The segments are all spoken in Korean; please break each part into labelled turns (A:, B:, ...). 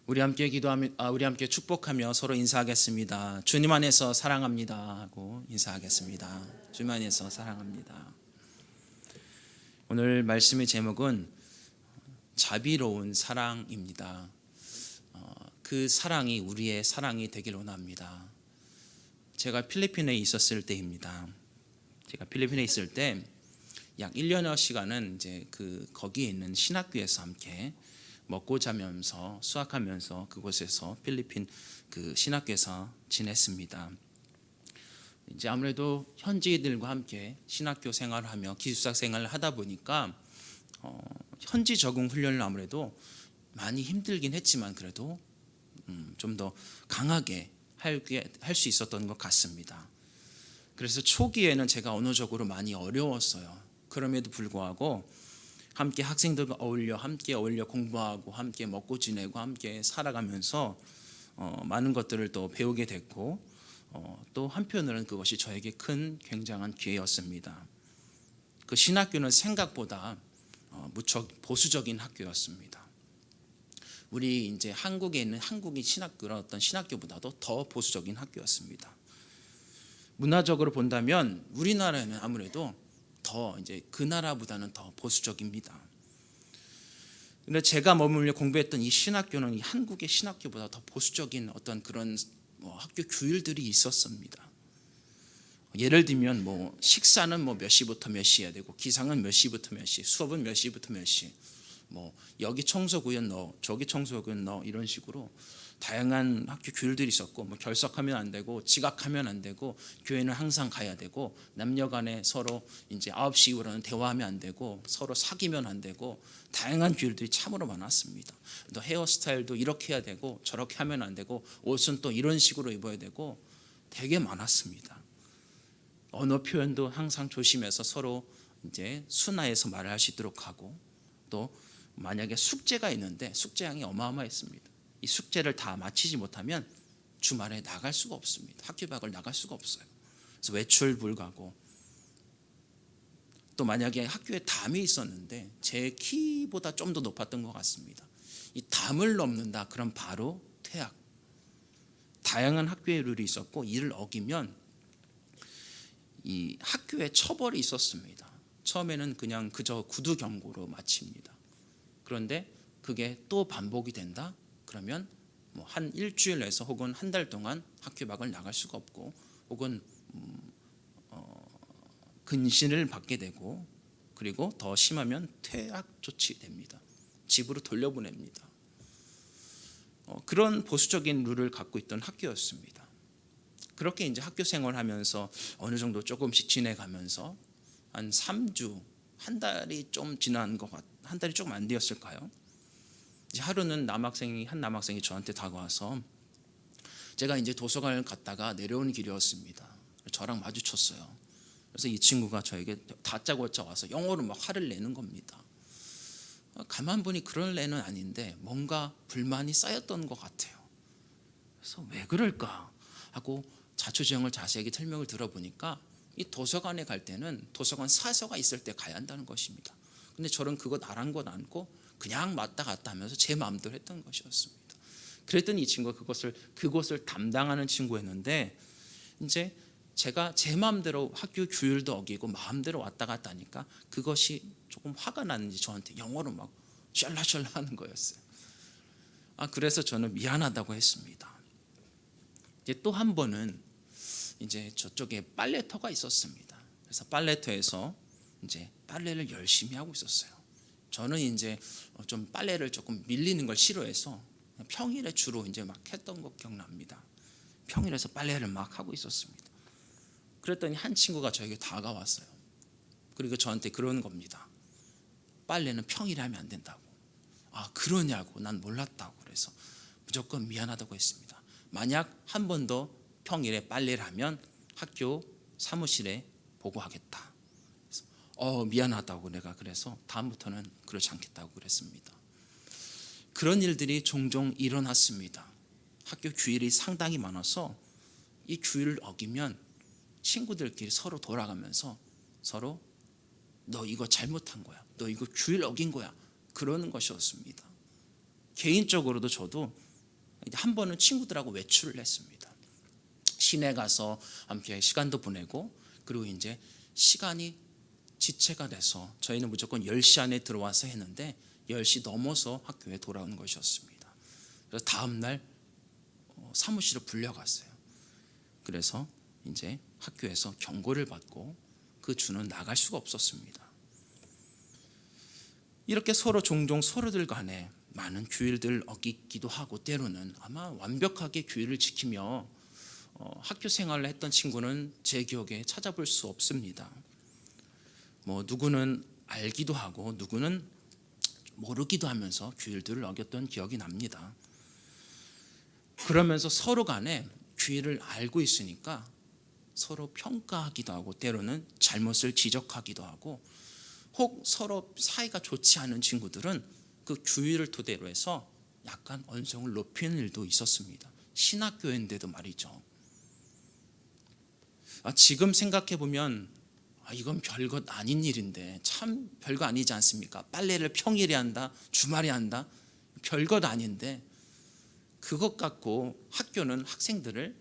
A: 우리 함께 축복하며 서로 인사하겠습니다. 주님 안에서 사랑합니다 하고 인사하겠습니다. 주님 안에서 사랑합니다. 오늘 말씀의 제목은 자비로운 사랑입니다. 그 사랑이 우리의 사랑이 되길 원합니다. 제가 필리핀에 있었을 때입니다. 제가 필리핀에 있을 때 약 1년여 시간은 이제 거기에 있는 신학교에서 함께 먹고 자면서 수학하면서 그곳에서 필리핀 신학교에서 지냈습니다. 이제 아무래도 현지인들과 함께 신학교 생활을 하며 기숙사 생활을 하다 보니까 현지 적응 훈련을 아무래도 많이 힘들긴 했지만 그래도 좀 더 강하게 할 수 있었던 것 같습니다. 그래서 초기에는 제가 언어적으로 많이 어려웠어요. 그럼에도 불구하고 함께 학생들과 함께 어울려 공부하고 함께 먹고 지내고 함께 살아가면서 많은 것들을 또 배우게 됐고 또 한편으로는 그것이 저에게 큰 굉장한 기회였습니다. 그 신학교는 생각보다 무척 보수적인 학교였습니다. 우리 이제 한국에 있는 한국인 신학교나 어떤 신학교보다도 더 보수적인 학교였습니다. 문화적으로 본다면 우리나라는 아무래도 더 이제 그 나라보다는 더 보수적입니다. 근데 제가 머물며 공부했던 이 신학교는 이 한국의 신학교보다 더 보수적인 어떤 그런 학교 규율들이 있었습니다. 예를 들면 식사는 몇 시부터 몇 시 해야 되고 기상은 몇 시부터 몇 시, 수업은 몇 시부터 몇 시, 여기 청소구역 넣어, 저기 청소구역 넣어 이런 식으로 다양한 학교 규율들이 있었고 결석하면 안 되고 지각하면 안 되고 교회는 항상 가야 되고 남녀간에 서로 이제 9시 이후로는 대화하면 안 되고 서로 사귀면 안 되고 다양한 규율들이 참으로 많았습니다. 또 헤어스타일도 이렇게 해야 되고 저렇게 하면 안 되고 옷은 또 이런 식으로 입어야 되고 되게 많았습니다. 언어 표현도 항상 조심해서 서로 이제 순화해서 말을 할 수 있도록 하고 또 만약에 숙제가 있는데 숙제량이 어마어마했습니다. 이 숙제를 다 마치지 못하면 주말에 나갈 수가 없습니다. 학교 밖을 나갈 수가 없어요. 그래서 외출 불가고 또 만약에 학교에 담이 있었는데 제 키보다 좀 더 높았던 것 같습니다. 이 담을 넘는다 그럼 바로 퇴학. 다양한 학교의 룰이 있었고 이를 어기면 이 학교에 처벌이 있었습니다. 처음에는 그냥 그저 구두 경고로 마칩니다. 그런데 그게 또 반복이 된다? 그러면 한 일주일 내서 혹은 한 달 동안 학교 밖을 나갈 수가 없고 혹은 근신을 받게 되고 그리고 더 심하면 퇴학 조치됩니다. 집으로 돌려보냅니다. 그런 보수적인 룰을 갖고 있던 학교였습니다. 그렇게 이제 학교 생활하면서 어느 정도 조금씩 지내가면서 한 3주, 한 달이 좀 지난 한 달이 조금 안 되었을까요? 이제 하루는 한 남학생이 저한테 다가와서 제가 이제 도서관을 갔다가 내려오는 길이었습니다. 저랑 마주쳤어요. 그래서 이 친구가 저에게 다짜고짜 와서 영어로 막 화를 내는 겁니다. 가만 보니 그럴 애는 아닌데 뭔가 불만이 쌓였던 것 같아요. 그래서 왜 그럴까 하고 자초지종을 자세하게 설명을 들어보니까 이 도서관에 갈 때는 도서관 사서가 있을 때 가야 한다는 것입니다. 근데 저는 그것 아랑곳 않고 그냥 왔다 갔다 하면서 제 마음대로 했던 것이었습니다. 그랬더니 이 친구가 그곳을 담당하는 친구였는데 이제 제가 제 마음대로 학교 규율도 어기고 마음대로 왔다 갔다 하니까 그것이 조금 화가 났는지 저한테 영어로 막 샬라샬라 하는 거였어요. 그래서 저는 미안하다고 했습니다. 이제 또 한 번은 이제 저쪽에 빨래터가 있었습니다. 그래서 빨래터에서 이제 빨래를 열심히 하고 있었어요. 저는 이제 좀 빨래를 조금 밀리는 걸 싫어해서 평일에 주로 이제 막 했던 거 기억납니다. 평일에서 빨래를 막 하고 있었습니다. 그랬더니 한 친구가 저에게 다가왔어요. 그리고 저한테 그러는 겁니다. 빨래는 평일에 하면 안 된다고. 그러냐고. 난 몰랐다고. 그래서 무조건 미안하다고 했습니다. 만약 한 번 더 평일에 빨래를 하면 학교 사무실에 보고하겠다. 그래서 미안하다고 내가 그래서 다음부터는 그러지 않겠다고 그랬습니다. 그런 일들이 종종 일어났습니다. 학교 규율이 상당히 많아서 이 규율을 어기면 친구들끼리 서로 돌아가면서 서로 너 이거 잘못한 거야. 너 이거 규율 어긴 거야. 그러는 것이었습니다. 개인적으로도 저도 한 번은 친구들하고 외출을 했습니다. 시내 가서 함께 시간도 보내고, 그리고 이제 시간이 지체가 돼서 저희는 무조건 10시 안에 들어와서 했는데 10시 넘어서 학교에 돌아오는 것이었습니다. 그래서 다음 날 사무실로 불려갔어요. 그래서 이제 학교에서 경고를 받고 그 주는 나갈 수가 없었습니다. 이렇게 서로 종종 서로들 간에 많은 규율들 어기기도 하고, 때로는 아마 완벽하게 규율을 지키며 학교 생활을 했던 친구는 제 기억에 찾아볼 수 없습니다. 누구는 알기도 하고 누구는 모르기도 하면서 규율들을 어겼던 기억이 납니다. 그러면서 서로 간에 규율을 알고 있으니까 서로 평가하기도 하고, 때로는 잘못을 지적하기도 하고, 혹 서로 사이가 좋지 않은 친구들은 그 규율을 토대로 해서 약간 언성을 높이는 일도 있었습니다. 신학교인데도 말이죠. 지금 생각해 보면 이건 별것 아닌 일인데, 참 별거 아니지 않습니까? 빨래를 평일에 한다, 주말에 한다, 별것 아닌데 그것 갖고 학교는 학생들을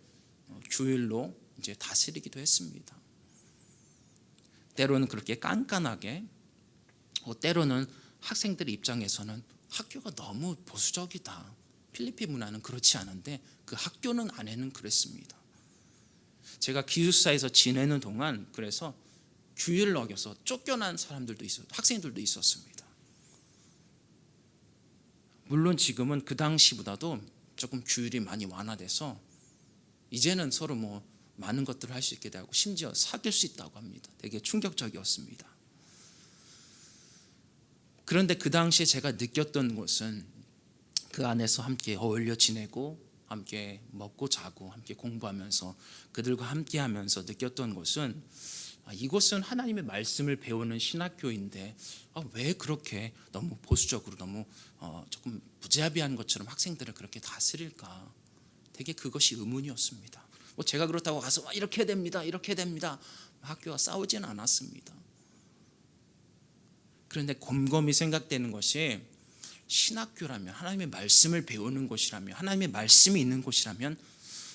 A: 규율로 이제 다스리기도 했습니다. 때로는 그렇게 깐깐하게, 때로는 학생들의 입장에서는 학교가 너무 보수적이다, 필리핀 문화는 그렇지 않은데 그 학교는 안에는 그랬습니다. 제가 기숙사에서 지내는 동안 그래서 규율을 어겨서 쫓겨난 사람들도 학생들도 있었습니다. 물론 지금은 그 당시보다도 조금 규율이 많이 완화돼서 이제는 서로 많은 것들을 할 수 있게 되고, 심지어 사귈 수 있다고 합니다. 되게 충격적이었습니다. 그런데 그 당시에 제가 느꼈던 것은, 그 안에서 함께 어울려 지내고 함께 먹고 자고 함께 공부하면서 그들과 함께 하면서 느꼈던 것은, 이곳은 하나님의 말씀을 배우는 신학교인데 왜 그렇게 너무 보수적으로, 너무 조금 무자비한 것처럼 학생들을 그렇게 다스릴까? 되게 그것이 의문이었습니다. 제가 그렇다고 가서 이렇게 됩니다, 이렇게 됩니다, 학교가 싸우지는 않았습니다. 그런데 곰곰이 생각되는 것이, 신학교라면, 하나님의 말씀을 배우는 곳이라면, 하나님의 말씀이 있는 곳이라면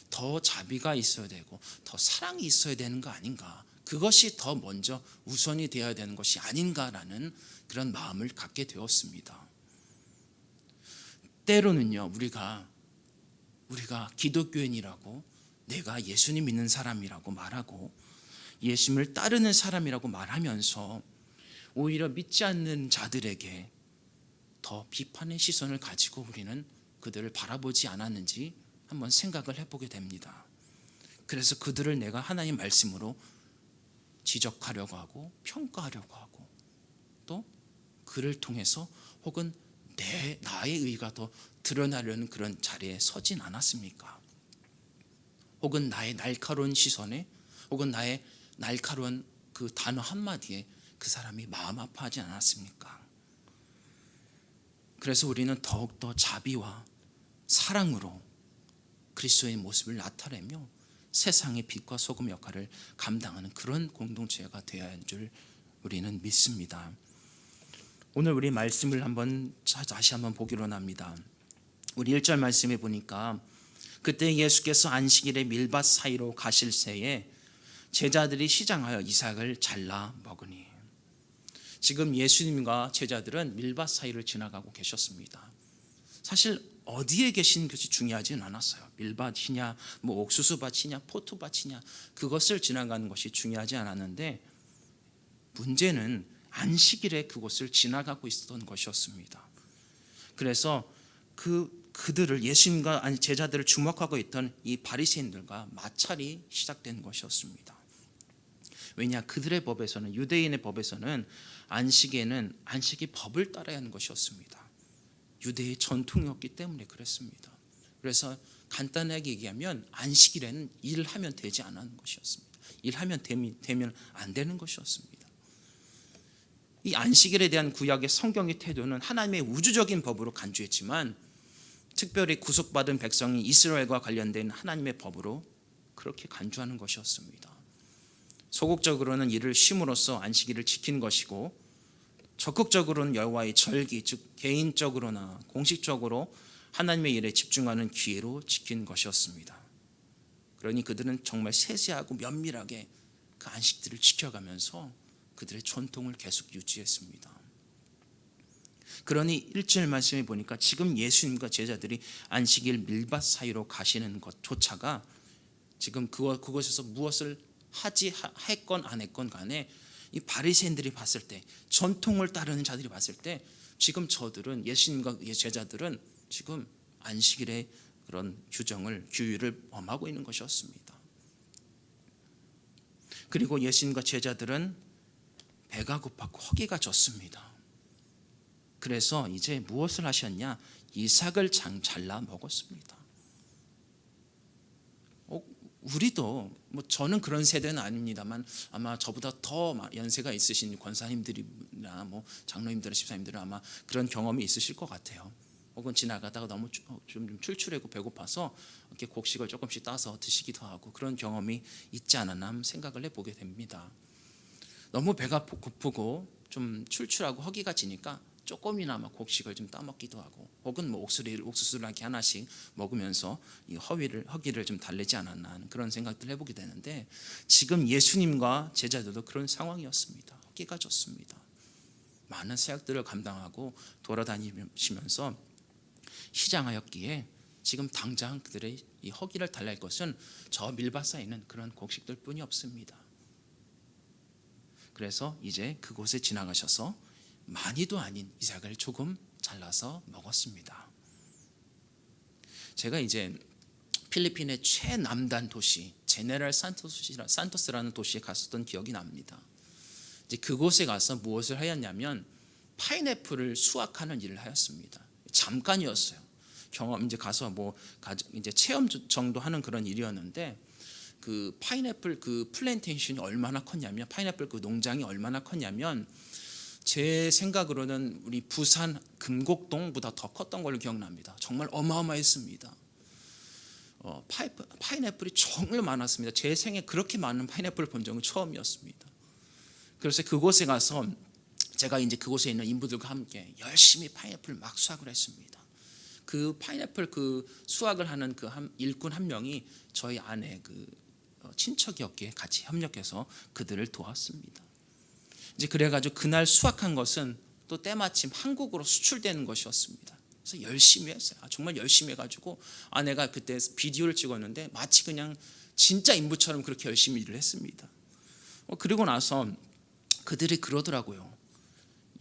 A: 더 자비가 있어야 되고 더 사랑이 있어야 되는 거 아닌가, 그것이 더 먼저 우선이 되어야 되는 것이 아닌가라는 그런 마음을 갖게 되었습니다. 때로는요, 우리가 기독교인이라고, 내가 예수님 믿는 사람이라고 말하고 예수님을 따르는 사람이라고 말하면서 오히려 믿지 않는 자들에게 더 비판의 시선을 가지고 우리는 그들을 바라보지 않았는지 한번 생각을 해보게 됩니다. 그래서 그들을 내가 하나님 말씀으로 지적하려고 하고 평가하려고 하고, 또 그를 통해서 혹은 나의 의가 더 드러나려는 그런 자리에 서진 않았습니까? 혹은 나의 날카로운 시선에, 혹은 나의 날카로운 그 단어 한마디에 그 사람이 마음 아파하지 않았습니까? 그래서 우리는 더욱더 자비와 사랑으로 그리스도의 모습을 나타내며 세상의 빛과 소금 역할을 감당하는 그런 공동체가 되어야 할 줄 우리는 믿습니다. 오늘 우리 말씀을 다시 한번 보기로 합니다. 우리 1절 말씀에 보니까, 그때 예수께서 안식일에 밀밭 사이로 가실 새에 제자들이 시장하여 이삭을 잘라 먹으니. 지금 예수님과 제자들은 밀밭 사이를 지나가고 계셨습니다. 사실 어디에 계신 것이 중요하지는 않았어요. 밀밭이냐, 옥수수밭이냐, 포도밭이냐, 그것을 지나가는 것이 중요하지 않았는데, 문제는 안식일에 그곳을 지나가고 있었던 것이었습니다. 그래서 그들을, 예수님과 제자들을 주목하고 있던 이 바리새인들과 마찰이 시작된 것이었습니다. 왜냐, 그들의 법에서는, 유대인의 법에서는 안식에는 안식이 법을 따라야 하는 것이었습니다. 유대의 전통이었기 때문에 그랬습니다. 그래서 간단하게 얘기하면 안식일에는 일을 하면 되지 않은 것이었습니다. 일하면 되면 안 되는 것이었습니다. 이 안식일에 대한 구약의 성경의 태도는 하나님의 우주적인 법으로 간주했지만, 특별히 구속받은 백성이 이스라엘과 관련된 하나님의 법으로 그렇게 간주하는 것이었습니다. 소극적으로는 이를 쉼으로써 안식일을 지키는 것이고, 적극적으로는 여호와의 절기, 즉 개인적으로나 공식적으로 하나님의 일에 집중하는 기회로 지킨 것이었습니다. 그러니 그들은 정말 세세하고 면밀하게 그 안식들을 지켜가면서 그들의 전통을 계속 유지했습니다. 그러니 1절 말씀에 보니까 지금 예수님과 제자들이 안식일 밀밭 사이로 가시는 것조차가 지금 그곳에서 무엇을 했건 안 했건 간에 이 바리새인들이 봤을 때, 전통을 따르는 자들이 봤을 때 지금 저들은, 예수님과 제자들은 지금 안식일의 그런 규율을 범하고 있는 것이었습니다. 그리고 예수님과 제자들은 배가 고팠고 허기가 졌습니다. 그래서 이제 무엇을 하셨냐? 이삭을 잘라 먹었습니다. 우리도 저는 그런 세대는 아닙니다만 아마 저보다 더 연세가 있으신 권사님들이나 장로님들, 집사님들은 아마 그런 경험이 있으실 것 같아요. 혹은 지나가다가 너무 좀 출출하고 배고파서 이렇게 곡식을 조금씩 따서 드시기도 하고 그런 경험이 있지 않았나 하는 생각을 해보게 됩니다. 너무 배가 고프고 좀 출출하고 허기가 지니까 조금이나마 곡식을 좀 따먹기도 하고, 혹은 옥수수를 이렇게 하나씩 먹으면서 이 허기를 좀 달래지 않았나 하는 그런 생각들을 해보게 되는데, 지금 예수님과 제자들도 그런 상황이었습니다. 허기가 졌습니다. 많은 사역들을 감당하고 돌아다니시면서 시장하였기에 지금 당장 그들의 이 허기를 달랠 것은 저 밀밭 사이는 그런 곡식들 뿐이 없습니다. 그래서 이제 그곳에 지나가셔서 많이도 아닌 이삭을 조금 잘라서 먹었습니다. 제가 이제 필리핀의 최남단 도시 제네랄 산토스라는 도시에 갔었던 기억이 납니다. 이제 그곳에 가서 무엇을 하였냐면 파인애플을 수확하는 일을 하였습니다. 잠깐이었어요. 이제 가서 이제 체험 정도 하는 그런 일이었는데, 그 파인애플 그 플랜테이션이 얼마나 컸냐면, 파인애플 그 농장이 얼마나 컸냐면 제 생각으로는 우리 부산 금곡동보다 더 컸던 걸로 기억납니다. 정말 어마어마했습니다. 파인애플이 정말 많았습니다. 제 생에 그렇게 많은 파인애플을 본 적은 처음이었습니다. 그래서 그곳에 가서 제가 이제 그곳에 있는 인부들과 함께 열심히 파인애플 막 수확을 했습니다. 그 파인애플 그 수확을 하는 그 일꾼 한 명이 저희 아내 그 친척이었기에 같이 협력해서 그들을 도왔습니다. 이제 그래가지고 그날 수확한 것은 또 때마침 한국으로 수출되는 것이었습니다. 그래서 열심히 했어요. 정말 열심히 해가지고 아내가 그때 비디오를 찍었는데 마치 그냥 진짜 인부처럼 그렇게 열심히 일을 했습니다. 그리고 나서 그들이 그러더라고요.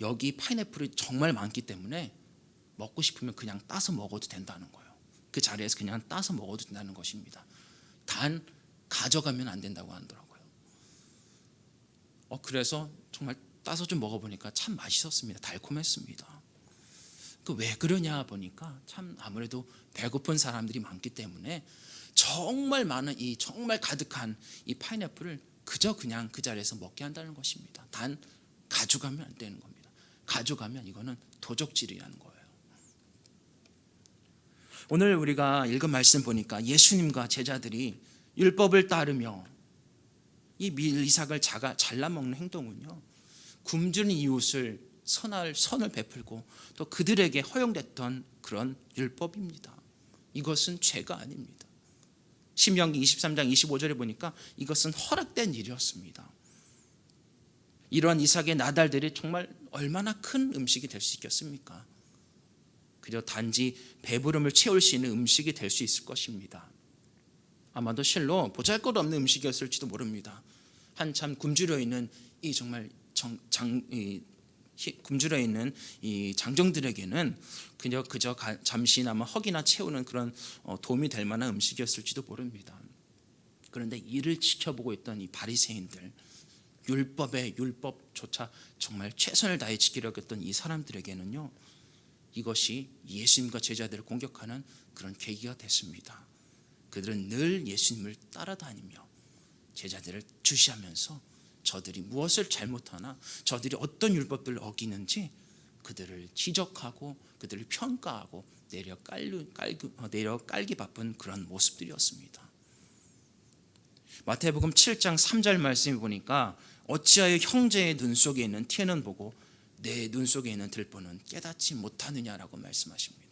A: 여기 파인애플이 정말 많기 때문에 먹고 싶으면 그냥 따서 먹어도 된다는 거예요. 그 자리에서 그냥 따서 먹어도 된다는 것입니다. 단 가져가면 안 된다고 하더라고요. 그래서 정말 따서 좀 먹어보니까 참 맛있었습니다. 달콤했습니다. 왜 그러냐 보니까 참 아무래도 배고픈 사람들이 많기 때문에 정말 많은 정말 가득한 이 파인애플을 그저 그냥 그 자리에서 먹게 한다는 것입니다. 단 가져가면 안 되는 겁니다. 가져가면 이거는 도적질이라는 거예요. 오늘 우리가 읽은 말씀 보니까 예수님과 제자들이 율법을 따르며 이 이삭을 잘라 먹는 행동은요, 굶주린 이웃을 선을 베풀고 또 그들에게 허용됐던 그런 율법입니다. 이것은 죄가 아닙니다. 신명기 23장 25절에 보니까 이것은 허락된 일이었습니다. 이러한 이삭의 나달들이 정말 얼마나 큰 음식이 될 수 있겠습니까? 그저 단지 배부름을 채울 수 있는 음식이 될 수 있을 것입니다. 아마도 실로 보잘것없는 음식이었을지도 모릅니다. 한참 굶주려 있는 이 정말 굶주려 있는 이 장정들에게는 그저 잠시나마 허기나 채우는 그런 도움이 될 만한 음식이었을지도 모릅니다. 그런데 이를 지켜보고 있던 이 바리새인들, 율법조차 정말 최선을 다해 지키려고 했던 이 사람들에게는요, 이것이 예수님과 제자들을 공격하는 그런 계기가 됐습니다. 그들은 늘 예수님을 따라다니며 제자들을 주시하면서 저들이 무엇을 잘못하나, 저들이 어떤 율법들을 어기는지 그들을 지적하고 그들을 평가하고 내려 깔기 바쁜 그런 모습들이었습니다. 마태복음 7장 3절 말씀을 보니까 어찌하여 형제의 눈 속에 있는 티는 보고 내 눈 속에 있는 들보는 깨닫지 못하느냐라고 말씀하십니다.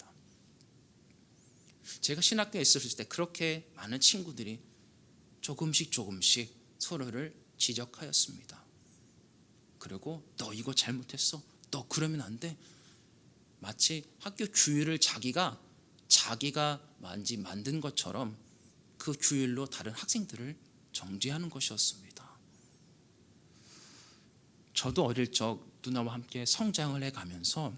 A: 제가 신학교에 있었을 때 그렇게 많은 친구들이 조금씩 서로를 지적하였습니다. 그리고 너 이거 잘못했어, 너 그러면 안 돼. 마치 학교 규율을 자기가 만든 것처럼 그 규율로 다른 학생들을 정죄하는 것이었습니다. 저도 어릴 적 누나와 함께 성장을 해가면서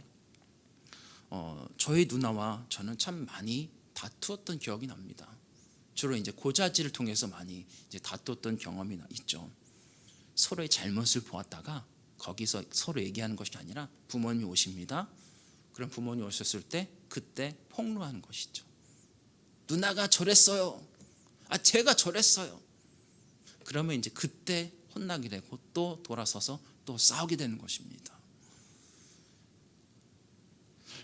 A: 저희 누나와 저는 참 많이 다투었던 기억이 납니다. 주로 이제 고자질을 통해서 많이 이제 다투었던 경험이 있죠. 서로의 잘못을 보았다가 거기서 서로 얘기하는 것이 아니라 부모님이 오십니다. 그럼 부모님 오셨을 때 그때 폭로하는 것이죠. 누나가 저랬어요. 제가 저랬어요. 그러면 이제 그때 혼나게 되고 또 돌아서서 또 싸우게 되는 것입니다.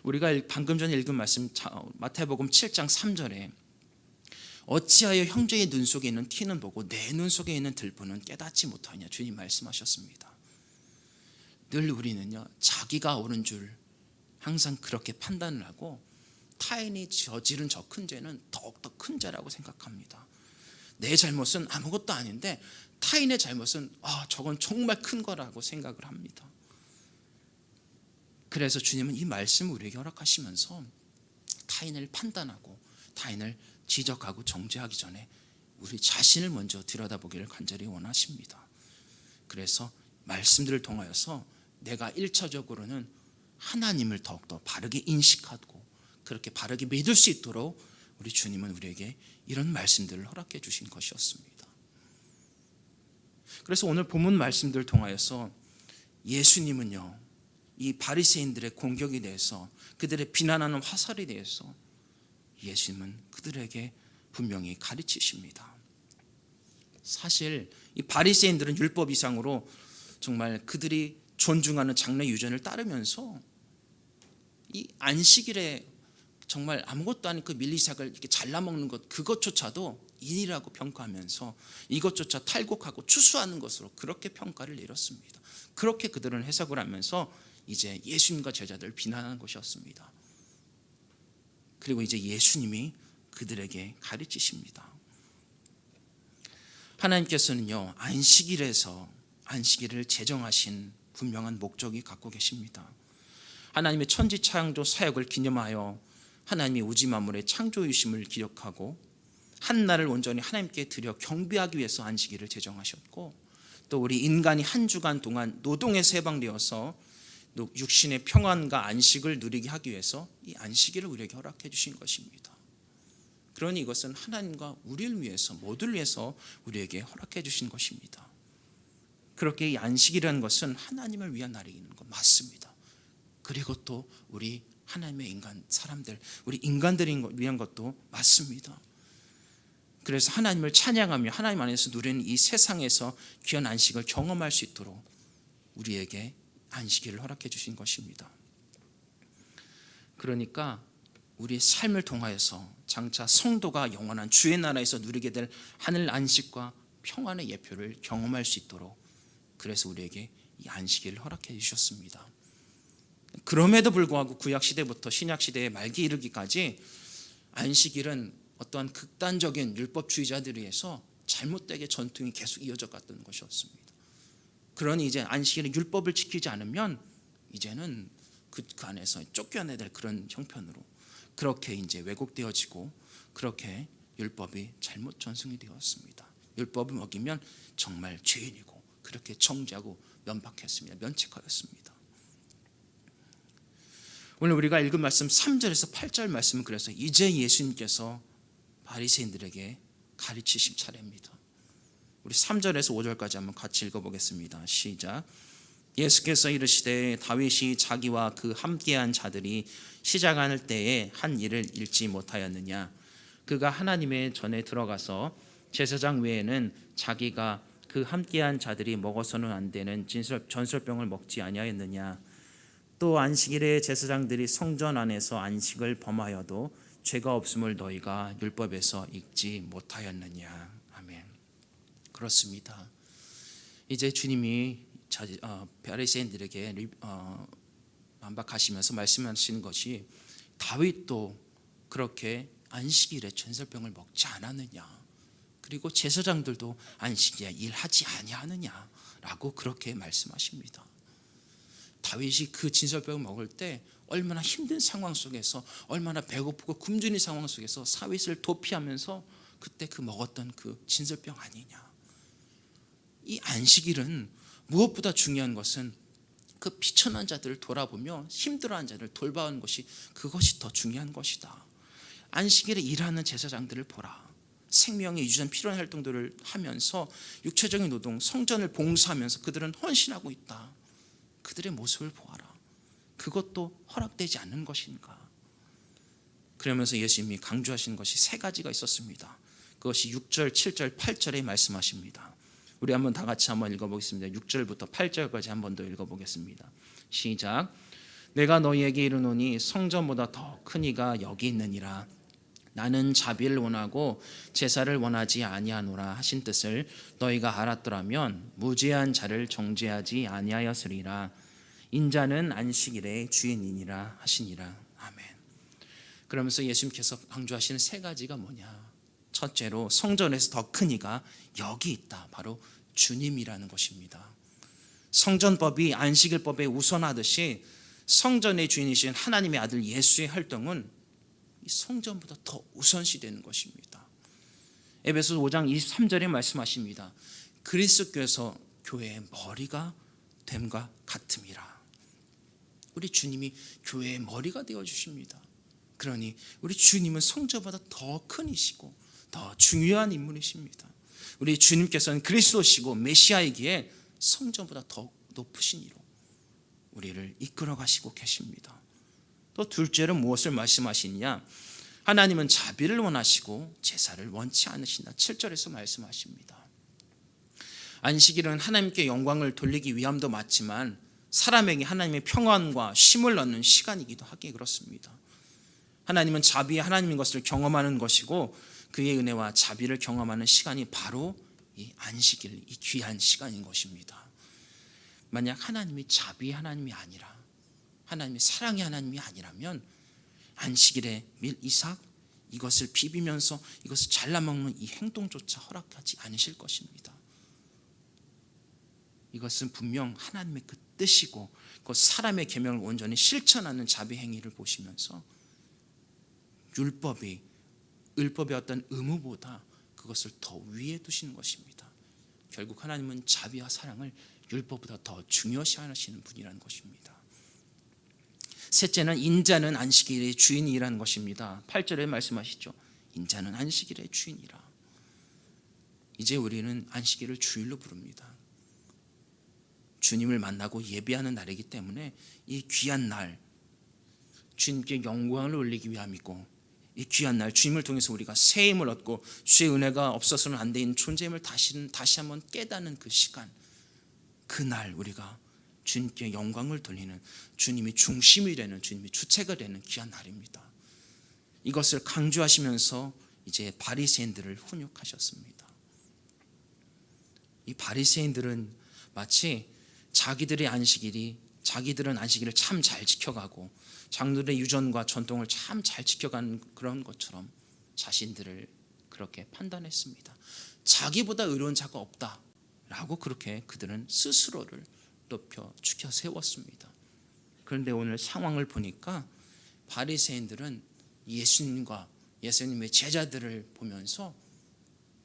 A: 우리가 방금 전에 읽은 말씀 마태복음 7장 3절에 어찌하여 형제의 눈 속에 있는 티는 보고 내 눈 속에 있는 들보는 깨닫지 못하냐, 주님 말씀하셨습니다. 늘 우리는요, 자기가 옳은 줄 항상 그렇게 판단을 하고 타인이 저지른 저 큰 죄는 더욱더 큰 죄라고 생각합니다. 내 잘못은 아무것도 아닌데 타인의 잘못은 저건 정말 큰 거라고 생각을 합니다. 그래서 주님은 이 말씀을 우리에게 허락하시면서 타인을 판단하고 타인을 지적하고 정죄하기 전에 우리 자신을 먼저 들여다보기를 간절히 원하십니다. 그래서 말씀들을 통하여서 내가 1차적으로는 하나님을 더욱더 바르게 인식하고 그렇게 바르게 믿을 수 있도록 우리 주님은 우리에게 이런 말씀들을 허락해 주신 것이었습니다. 그래서 오늘 본문 말씀들을 통하여서 예수님은요, 이 바리새인들의 공격에 대해서, 그들의 비난하는 화살에 대해서 예수님은 그들에게 분명히 가르치십니다. 사실 이 바리새인들은 율법 이상으로 정말 그들이 존중하는 장래 유전을 따르면서 이 안식일에 정말 아무것도 아닌 그 밀리삭을 이렇게 잘라먹는 것, 그것조차도 일이라고 평가하면서 이것조차 탈곡하고 추수하는 것으로 그렇게 평가를 내렸습니다. 그렇게 그들은 해석을 하면서 이제 예수님과 제자들을 비난하는 것이었습니다. 그리고 이제 예수님이 그들에게 가르치십니다. 하나님께서는요, 안식일을 제정하신 분명한 목적이 갖고 계십니다. 하나님의 천지 창조 사역을 기념하여 하나님이 우주 만물의 창조이심을 기억하고 한 날을 온전히 하나님께 드려 경배하기 위해서 안식일을 제정하셨고, 또 우리 인간이 한 주간 동안 노동에서 해방되어서 육신의 평안과 안식을 누리게 하기 위해서 이 안식일을 우리에게 허락해 주신 것입니다. 그러니 이것은 하나님과 우리를 위해서, 모두를 위해서 우리에게 허락해 주신 것입니다. 그렇게 이 안식이라는 것은 하나님을 위한 날이는 것 맞습니다. 그리고 또 우리 하나님의 사람들, 우리 인간들을 위한 것도 맞습니다. 그래서 하나님을 찬양하며 하나님 안에서 누리는 이 세상에서 귀한 안식을 경험할 수 있도록 우리에게 안식일을 허락해 주신 것입니다. 그러니까 우리의 삶을 통하여서 장차 성도가 영원한 주의 나라에서 누리게 될 하늘 안식과 평안의 예표를 경험할 수 있도록, 그래서 우리에게 이 안식일을 허락해 주셨습니다. 그럼에도 불구하고 구약시대부터 신약시대의 말기 이르기까지 안식일은 어떠한 극단적인 율법주의자들에 의해서 잘못되게 전통이 계속 이어져 갔던 것이었습니다. 그러니 이제 안식일은 율법을 지키지 않으면 이제는 그 안에서 쫓겨내야 될 그런 형편으로 그렇게 이제 왜곡되어지고, 그렇게 율법이 잘못 전승이 되었습니다. 율법을 어기면 정말 죄인이고 그렇게 정죄하고 면책하였습니다. 오늘 우리가 읽은 말씀 3절에서 8절 말씀은 그래서 이제 예수님께서 바리새인들에게 가르치신 차례입니다. 우리 3절에서 5절까지 한번 같이 읽어보겠습니다. 시작. 예수께서 이르시되 다윗이 자기와 그 함께한 자들이 시작할 때에 한 일을 잃지 못하였느냐. 그가 하나님의 전에 들어가서 제사장 외에는 자기가 그 함께한 자들이 먹어서는 안 되는 전설병을 먹지 아니하였느냐. 또 안식일에 제사장들이 성전 안에서 안식을 범하여도 죄가 없음을 너희가 율법에서 읽지 못하였느냐. 아멘. 그렇습니다. 이제 주님이 바리새인들에게 반박하시면서 말씀하시는 것이 다윗도 그렇게 안식일에 전설병을 먹지 않았느냐? 그리고 제사장들도 안식일에 일하지 아니하느냐라고 그렇게 말씀하십니다. 다윗이 그 진설병을 먹을 때 얼마나 힘든 상황 속에서, 얼마나 배고프고 굶주린 상황 속에서 사윗을 도피하면서 그때 그 먹었던 그 진설병 아니냐. 이 안식일은 무엇보다 중요한 것은 그 비천한 자들을 돌아보며 힘들어하는 자들을 돌봐오는 것이, 그것이 더 중요한 것이다. 안식일에 일하는 제사장들을 보라. 생명의 유전 필요한 활동들을 하면서 육체적인 노동, 성전을 봉사하면서 그들은 헌신하고 있다. 그들의 모습을 보아라. 그것도 허락되지 않는 것인가? 그러면서 예수님이 강조하신 것이 세 가지가 있었습니다. 그것이 6절, 7절, 8절에 말씀하십니다. 우리 한번 다 같이 한번 읽어보겠습니다. 6절부터 8절까지 한번 더 읽어보겠습니다. 시작. 내가 너희에게 이르노니 성전보다 더 큰 이가 여기 있느니라. 나는 자비를 원하고 제사를 원하지 아니하노라 하신 뜻을 너희가 알았더라면 무죄한 자를 정죄하지 아니하였으리라. 인자는 안식일의 주인이니라 하시니라. 아멘. 그러면서 예수님께서 강조하시는 세 가지가 뭐냐? 첫째로 성전에서 더 큰 이가 여기 있다. 바로 주님이라는 것입니다. 성전법이 안식일법에 우선하듯이 성전의 주인이신 하나님의 아들 예수의 활동은 이 성전보다 더 우선시되는 것입니다. 에베소서 5장 23절에 말씀하십니다. 그리스도께서 교회의 머리가 됨과 같음이라. 우리 주님이 교회의 머리가 되어주십니다. 그러니 우리 주님은 성전보다 더 큰 이시고 더 중요한 인물이십니다. 우리 주님께서는 그리스도시고 메시아이기에 성전보다 더 높으신 이로 우리를 이끌어 가시고 계십니다. 또 둘째로 무엇을 말씀하시느냐? 하나님은 자비를 원하시고 제사를 원치 않으신다. 7절에서 말씀하십니다. 안식일은 하나님께 영광을 돌리기 위함도 맞지만 사람에게 하나님의 평안과 쉼을 얻는 시간이기도 하기에 그렇습니다. 하나님은 자비의 하나님인 것을 경험하는 것이고 그의 은혜와 자비를 경험하는 시간이 바로 이 안식일, 이 귀한 시간인 것입니다. 만약 하나님이 자비의 하나님이 아니라, 하나님이 사랑의 하나님이 아니라면 안식일에 밀 이삭 이것을 비비면서 이것을 잘라먹는 이 행동조차 허락하지 않으실 것입니다. 이것은 분명 하나님의 그 뜻이고 그 사람의 계명을 온전히 실천하는 자비 행위를 보시면서 율법의 어떤 의무보다 그것을 더 위에 두시는 것입니다. 결국 하나님은 자비와 사랑을 율법보다 더 중요시하시는 분이라는 것입니다. 셋째는 인자는 안식일의 주인이라는 것입니다. 8절에 말씀하시죠. 인자는 안식일의 주인이라. 이제 우리는 안식일을 주일로 부릅니다. 주님을 만나고 예배하는 날이기 때문에 이 귀한 날, 주님께 영광을 올리기 위함이고, 이 귀한 날 주님을 통해서 우리가 새 힘을 얻고 주의 은혜가 없어서는 안 되는 존재임을 다시 한번 깨닫는 그 시간, 그날 우리가 주님께 영광을 돌리는, 주님이 중심이 되는, 주님이 주체가 되는 귀한 날입니다. 이것을 강조하시면서 이제 바리새인들을 훈육하셨습니다. 이 바리새인들은 마치 자기들은 안식일을 참 잘 지켜가고 장로들의 유전과 전통을 참 잘 지켜가는 그런 것처럼 자신들을 그렇게 판단했습니다. 자기보다 의로운 자가 없다라고 그렇게 그들은 스스로를 높여 죽여 세웠습니다. 그런데 오늘 상황을 보니까 바리새인들은 예수님의 제자들을 보면서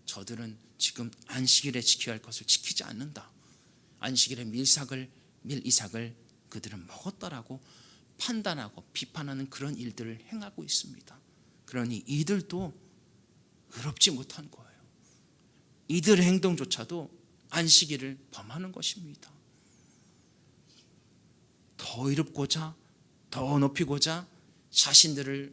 A: 저들은 지금 안식일에 지켜야 할 것을 지키지 않는다. 안식일에 밀 이삭을 그들은 먹었다라고 판단하고 비판하는 그런 일들을 행하고 있습니다. 그러니 이들도 의롭지 못한 거예요. 이들의 행동조차도 안식일을 범하는 것입니다. 더 의롭고자, 더 높이고자 자신들이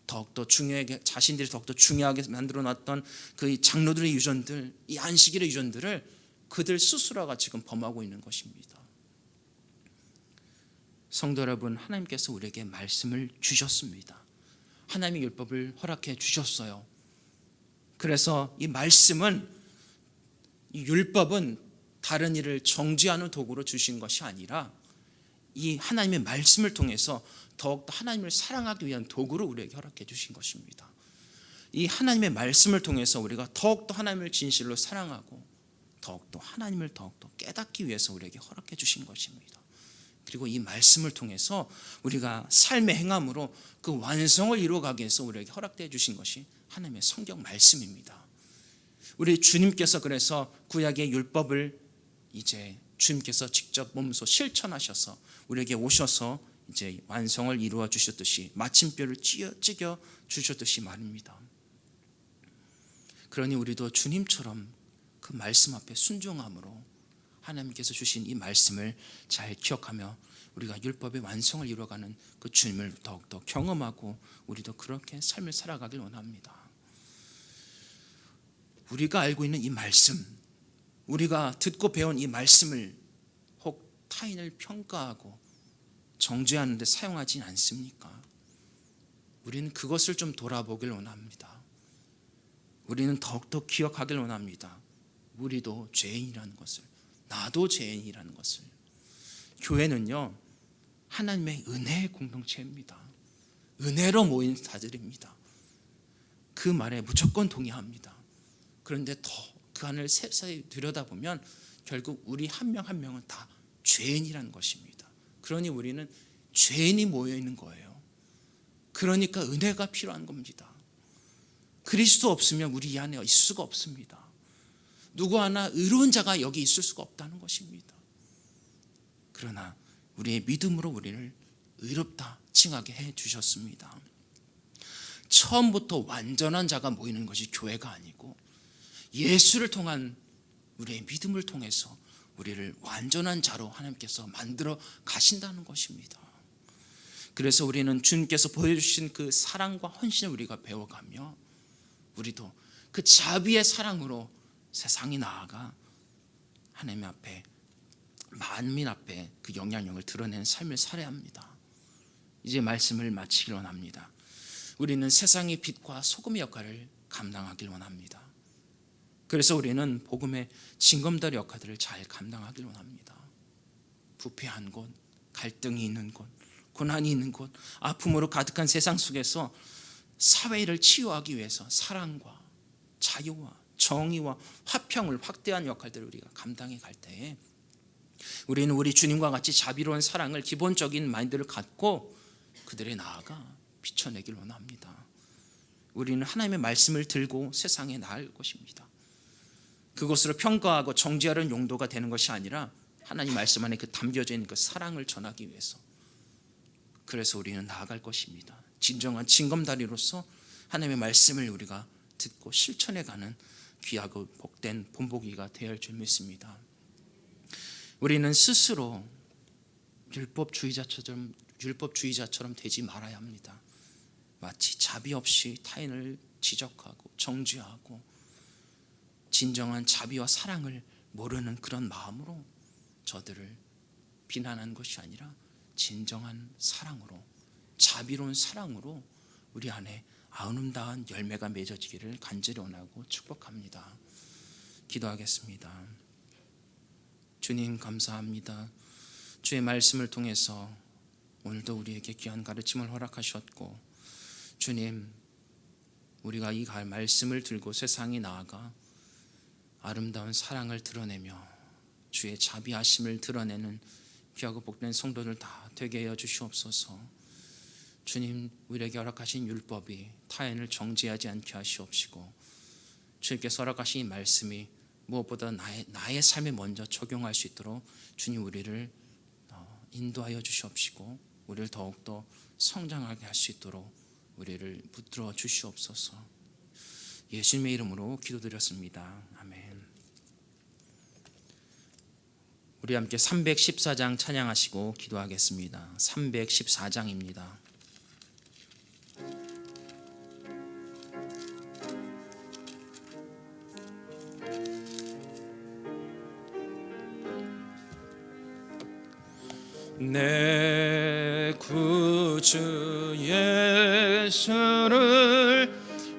A: 더욱더 중요하게 만들어놨던 그 장로들의 유전들, 이 안식일의 유전들을 그들 스스로가 지금 범하고 있는 것입니다. 성도 여러분, 하나님께서 우리에게 말씀을 주셨습니다. 하나님의 율법을 허락해 주셨어요. 그래서 이 말씀은, 이 율법은 다른 일을 정죄하는 도구로 주신 것이 아니라 이 하나님의 말씀을 통해서 더욱더 하나님을 사랑하기 위한 도구로 우리에게 허락해 주신 것입니다. 이 하나님의 말씀을 통해서 우리가 더욱더 하나님을 진실로 사랑하고 더욱더 하나님을 더욱더 깨닫기 위해서 우리에게 허락해 주신 것입니다. 그리고 이 말씀을 통해서 우리가 삶의 행함으로 그 완성을 이루어가기 위해서 우리에게 허락해 주신 것이 하나님의 성경 말씀입니다. 우리 주님께서 그래서 구약의 율법을 이제 주님께서 직접 몸소 실천하셔서 우리에게 오셔서 이제 완성을 이루어 주셨듯이 마침표를 찍어 주셨듯이 말입니다. 그러니 우리도 주님처럼 그 말씀 앞에 순종함으로 하나님께서 주신 이 말씀을 잘 기억하며 우리가 율법의 완성을 이루어가는 그 주님을 더욱더 경험하고 우리도 그렇게 삶을 살아가길 원합니다. 우리가 알고 있는 이 말씀, 우리가 듣고 배운 이 말씀을 혹 타인을 평가하고 정죄하는 데 사용하진 않습니까? 우리는 그것을 좀 돌아보길 원합니다. 우리는 더욱더 기억하길 원합니다. 우리도 죄인이라는 것을, 나도 죄인이라는 것을. 교회는요, 하나님의 은혜의 공동체입니다. 은혜로 모인 자들입니다. 그 말에 무조건 동의합니다. 그런데 더 그 안을 세세히 들여다보면 결국 우리 한 명 한 명은 다 죄인이라는 것입니다. 그러니 우리는 죄인이 모여 있는 거예요. 그러니까 은혜가 필요한 겁니다. 그리스도 없으면 우리 이 안에 있을 수가 없습니다. 누구 하나 의로운 자가 여기 있을 수가 없다는 것입니다. 그러나 우리의 믿음으로 우리를 의롭다 칭하게 해 주셨습니다. 처음부터 완전한 자가 모이는 것이 교회가 아니고 예수를 통한 우리의 믿음을 통해서 우리를 완전한 자로 하나님께서 만들어 가신다는 것입니다. 그래서 우리는 주님께서 보여주신 그 사랑과 헌신을 우리가 배워가며 우리도 그 자비의 사랑으로 세상이 나아가 하나님 앞에, 만민 앞에 그 영향력을 드러내는 삶을 살아야 합니다. 이제 말씀을 마치길 원합니다. 우리는 세상의 빛과 소금의 역할을 감당하길 원합니다. 그래서 우리는 복음의 징검다리 역할들을 잘 감당하길 원합니다. 부패한 곳, 갈등이 있는 곳, 고난이 있는 곳, 아픔으로 가득한 세상 속에서 사회를 치유하기 위해서 사랑과 자유와 정의와 화평을 확대한 역할들을 우리가 감당해 갈 때에 우리는 우리 주님과 같이 자비로운 사랑을 기본적인 마인드를 갖고 그들에 나아가 비춰내길 원합니다. 우리는 하나님의 말씀을 들고 세상에 나아갈 것입니다. 그것으로 평가하고 정죄하는 용도가 되는 것이 아니라 하나님 말씀 안에 그 담겨져 있는 그 사랑을 전하기 위해서, 그래서 우리는 나아갈 것입니다. 진정한 징검다리로서 하나님의 말씀을 우리가 듣고 실천해가는 귀하고 복된 본보기가 되어야 할 줄 믿습니다. 우리는 스스로 율법주의자처럼 되지 말아야 합니다. 마치 자비 없이 타인을 지적하고 정죄하고 진정한 자비와 사랑을 모르는 그런 마음으로 저들을 비난하는 것이 아니라 진정한 사랑으로, 자비로운 사랑으로 우리 안에 아름다운 열매가 맺어지기를 간절히 원하고 축복합니다. 기도하겠습니다. 주님 감사합니다. 주의 말씀을 통해서 오늘도 우리에게 귀한 가르침을 허락하셨고, 주님, 우리가 이 말씀을 들고 세상에 나아가 아름다운 사랑을 드러내며 주의 자비하심을 드러내는 귀하고 복된 성도들 다 되게 하여 주시옵소서. 주님, 우리에게 허락하신 율법이 타인을 정죄하지 않게 하시옵시고, 주님께서 허락하신 이 말씀이 무엇보다 나의 삶에 먼저 적용할 수 있도록 주님 우리를 인도하여 주시옵시고, 우리를 더욱더 성장하게 할 수 있도록 우리를 붙들어 주시옵소서. 예수님의 이름으로 기도드렸습니다. 아멘. 우리 함께 314장 찬양하시고 기도하겠습니다. 314장입니다. 내 구주 예수를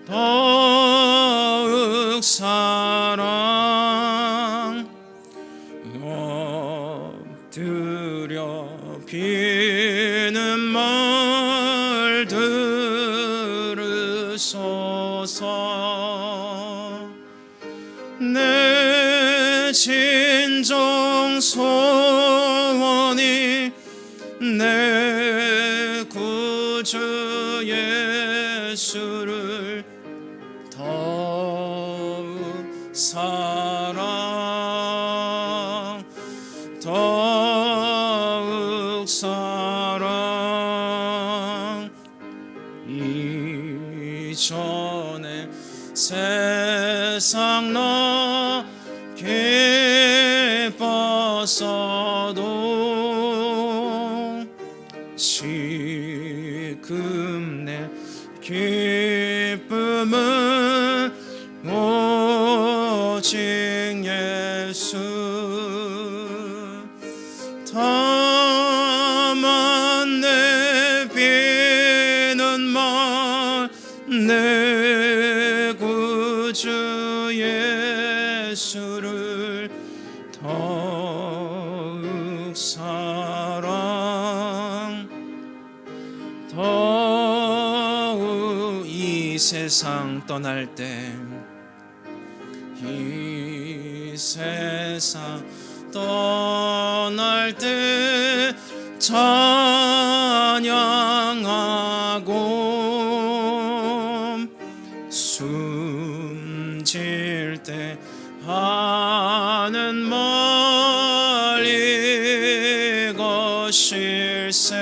A: 더욱 사랑 엎드려 비는 말 들으소서. 주옵소서. 내 진정 소원이 내 구주 예수를 더욱 사랑, 더욱 사랑. 이전에 세상 나 기뻤어도 지금 내 기쁨은 오직 예수. 다만 내 비는 말 내 구주 예수를 더욱 사랑, 더욱 이 세상 떠날 때, 이 세상 떠날 때 찬양하고 숨질 때 하는 말 이것일세.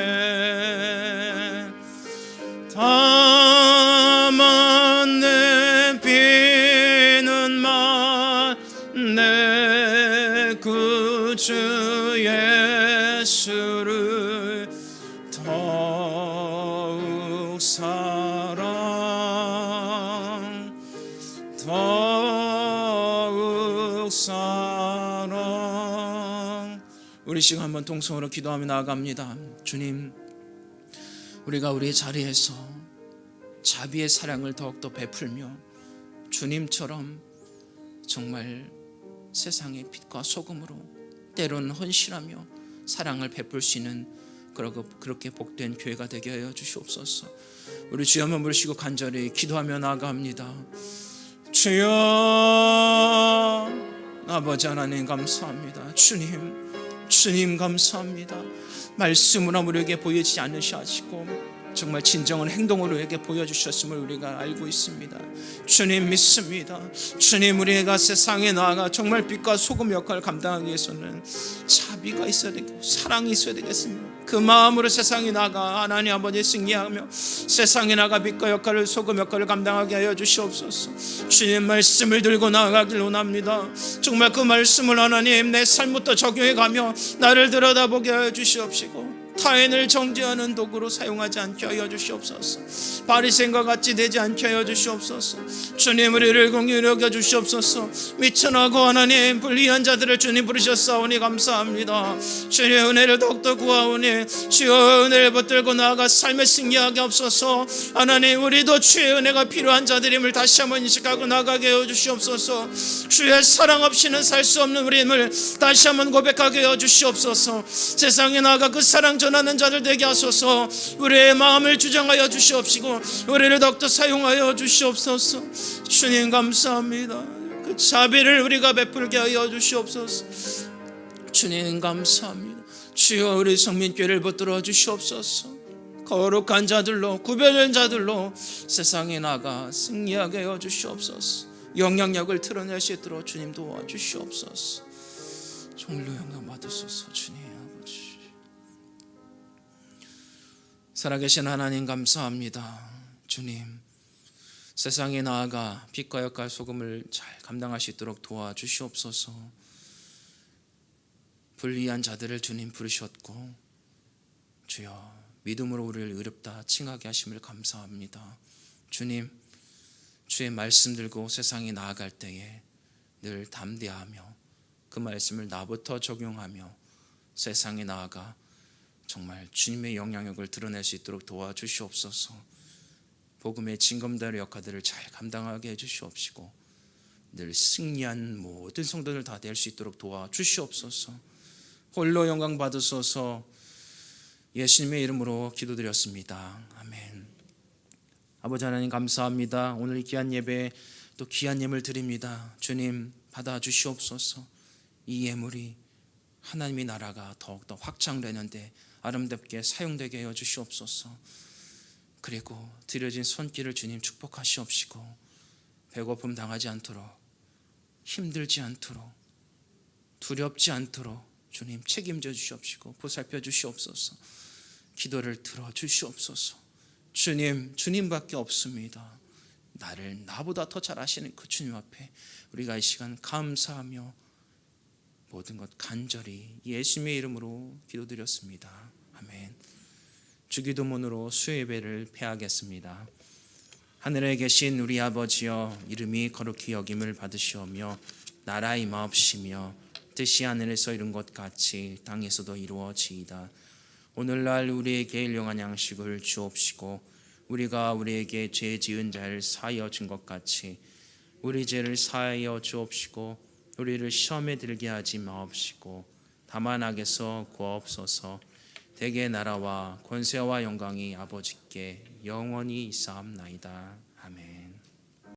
A: 다만 내 비는 말 내 구주 예수를 더욱 사랑, 더욱 사랑. 우리 시간 한번 통성으로 기도하며 나아갑니다. 주님, 우리가 우리의 자리에서 자비의 사랑을 더욱더 베풀며 주님처럼 정말 세상의 빛과 소금으로 때로는 헌신하며 사랑을 베풀 수 있는 그렇게 복된 교회가 되게 하여 주시옵소서. 우리 주여 한번 부르시고 간절히 기도하며 나아갑니다. 주여, 아버지 하나님 감사합니다. 주님 감사합니다. 말씀으로 우리에게 보이지 않으시고 정말 진정한 행동으로 우리에게 보여주셨음을 우리가 알고 있습니다. 주님 믿습니다. 주님, 우리가 세상에 나아가 정말 빛과 소금 역할을 감당하기 위해서는 자비가 있어야 되고 사랑이 있어야 되겠습니다. 그 마음으로 세상에 나가 하나님 아버지 승리하며 세상에 나가 빛과 역할을 소금 역할을 감당하게 하여 주시옵소서. 주님 말씀을 들고 나아가길 원합니다. 정말 그 말씀을 하나님 내 삶부터 적용해가며 나를 들여다보게 하여 주시옵시고 타인을 정죄하는 도구로 사용하지 않게 하여 주시옵소서. 바리새인과 같이 되지 않게 하여 주시옵소서. 주님, 우리를 긍휼히 여겨 주시옵소서. 미천하고 하나님 불의한 자들을 주님 부르셨사오니 감사합니다. 주님 은혜를 더욱더 구하오니 주여 은혜를 붙들고 나아가 삶에 승리하게 없소서. 하나님, 우리도 주의 은혜가 필요한 자들임을 다시 한번 인식하고 나가게 하여 주시옵소서. 주의 사랑 없이는 살 수 없는 우리임을 다시 한번 고백하게 하여 주시옵소서. 세상에 나아가 그 사랑 전하는 자들 되게 하소서. 우리의 마음을 주장하여 주시옵시고 우리를 더욱더 사용하여 주시옵소서. 주님 감사합니다. 그 자비를 우리가 베풀게 하여 주시옵소서. 주님 감사합니다. 주여 우리 성민교회를 붙들어 주시옵소서. 거룩한 자들로 구별된 자들로 세상에 나가 승리하게 하여 주시옵소서. 영향력을 드러낼 수 있도록 주님 도와주시옵소서. 정말로 영광 받으소서. 주님 아버지, 살아계신 하나님 감사합니다. 주님, 세상에 나아가 빛과 역할 소금을 잘 감당할 수 있도록 도와주시옵소서. 불의한 자들을 주님 부르셨고 주여 믿음으로 우리를 의롭다 칭하게 하심을 감사합니다. 주님, 주의 말씀 들고 세상에 나아갈 때에 늘 담대하며 그 말씀을 나부터 적용하며 세상에 나아가 정말 주님의 영향력을 드러낼 수 있도록 도와주시옵소서. 복음의 징검다리 역할들을 잘 감당하게 해주시옵시고 늘 승리한 모든 성도들 다 될 수 있도록 도와주시옵소서. 홀로 영광 받으소서. 예수님의 이름으로 기도드렸습니다. 아멘. 아버지 하나님 감사합니다. 오늘 이 귀한 예배 또 귀한 예물 드립니다. 주님 받아 주시옵소서. 이 예물이 하나님의 나라가 더욱더 확장되는데 아름답게 사용되게 하여 주시옵소서. 그리고 드려진 손길을 주님 축복하시옵시고 배고픔 당하지 않도록, 힘들지 않도록, 두렵지 않도록 주님 책임져 주시옵시고 보살펴 주시옵소서. 기도를 들어 주시옵소서. 주님밖에 없습니다. 나보다 더 잘 아시는 그 주님 앞에 우리가 이 시간 감사하며 모든 것 간절히 예수님의 이름으로 기도드렸습니다. 아멘. 주기도문으로 수요예배를 폐하겠습니다. 하늘에 계신 우리 아버지여, 이름이 거룩히 여김을 받으시오며 나라 임하옵시며 뜻이 하늘에서 이룬 것 같이 땅에서도 이루어지이다. 오늘날 우리에게 일용할 양식을 주옵시고 우리가 우리에게 죄 지은 자를 사하여 준 것 같이 우리 죄를 사하여 주옵시고 우리를 시험에 들게 하지 마옵시고 다만 악에서 구하옵소서. 대개 나라와 권세와 영광이 아버지께 영원히 있사옵나이다.